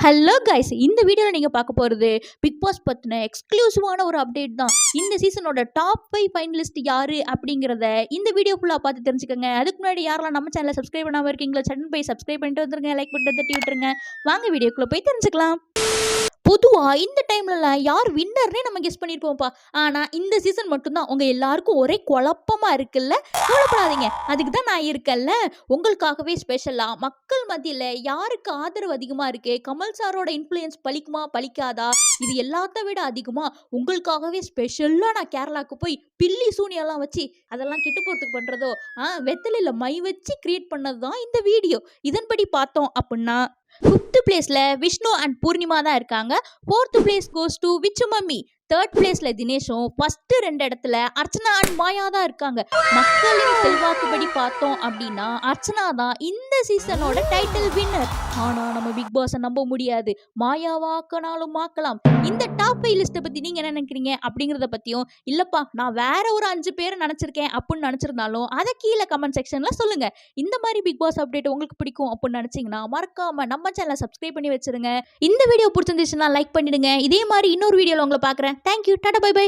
Hello guys, இந்த வீடியோவில் நீங்கள் பார்க்க போகிறது பிக் பாஸ் பற்றின எக்ஸ்க்ளூசிவான ஒரு அப்டேட் தான். இந்த சீசனோட டாப் 5 ஃபைனலிஸ்ட் யார் அப்படிங்கிறத இந்த வீடியோ ஃபுல்லாக பார்த்து தெரிஞ்சுக்கோங்க. அதுக்கு முன்னாடி யாரெல்லாம் நம்ம சேனலை சப்ஸ்கிரைப் பண்ணாமல் இருக்கீங்களோ சடன் போய் சப்ஸ்கிரைப் பண்ணிட்டு வந்துருங்க, லைக் பண்ணிட்டு தட்டி விட்டுருங்க. வாங்க வீடியோக்குள்ளே போய் தெரிஞ்சுக்கலாம். பொதுவாக இந்த டைம்லலாம் யார் வின்னர்னே நம்ம கெஸ் பண்ணியிருப்போம்ப்பா. ஆனால் இந்த சீசன் மட்டும்தான் உங்கள் எல்லாருக்கும் ஒரே குழப்பமாக இருக்குல்ல. கவலைப்படாதீங்க, அதுக்கு தான் நான் இருக்கேன்ல. உங்களுக்காகவே ஸ்பெஷலாக மக்கள் மத்தியில் யாருக்கு ஆதரவு அதிகமாக இருக்குது, கமல் சாரோட இன்ஃப்ளூயன்ஸ் பலிக்குமா பலிக்காதா, இது எல்லாத்த விட அதிகமாக உங்களுக்காகவே ஸ்பெஷலாக நான் கேரளாவுக்கு போய் பில்லி சூனியெல்லாம் வச்சு அதெல்லாம் கெட்டு போகிறதுக்கு பண்ணுறதோ வெத்தலையில் மை வச்சு கிரியேட் பண்ணது தான் இந்த வீடியோ. இதன்படி பார்த்தோம் அப்படின்னா 5th பிளேஸில் விஷ்ணு அண்ட் பூர்ணிமா தான் இருக்காங்க. 4th place goes to Vichu mummy. 3rd பிளேஸில் தினேஷும். ஃபஸ்ட்டு 2 இடத்துல அர்ச்சனா அண்ட் மாயா தான் இருக்காங்க. மக்களின் செல்வாக்குப்படி பார்த்தோம் அப்படின்னா அர்ச்சனா தான் இந்த சீசனோட டைட்டில் வின்னர். ஆனால் நம்ம பிக் பாஸை நம்ப முடியாது, மாயாவாக்கனாலும் மாக்கலாம். இந்த டாப் 5 லிஸ்ட்டை பற்றி நீங்கள் என்ன நினைக்கிறீங்க அப்படிங்கிறத பற்றியும், இல்லைப்பா நான் வேற ஒரு 5 பேரை நினச்சிருக்கேன் அப்படின்னு நினச்சிருந்தாலும் அதை கீழே கமெண்ட் செக்ஷனில் சொல்லுங்கள். இந்த மாதிரி பிக் பாஸ் அப்டேட் உங்களுக்கு பிடிக்கும் அப்படின்னு நினச்சிங்கன்னா மறக்காமல் நம்ம சேனலை சப்ஸ்கிரைப் பண்ணி வச்சிருங்க. இந்த வீடியோ பிடிச்சிருந்துச்சுன்னா லைக் பண்ணிடுங்க. இதே மாதிரி இன்னொரு வீடியோவில் உங்களை பார்க்குறேன். Thank you, tata, bye by.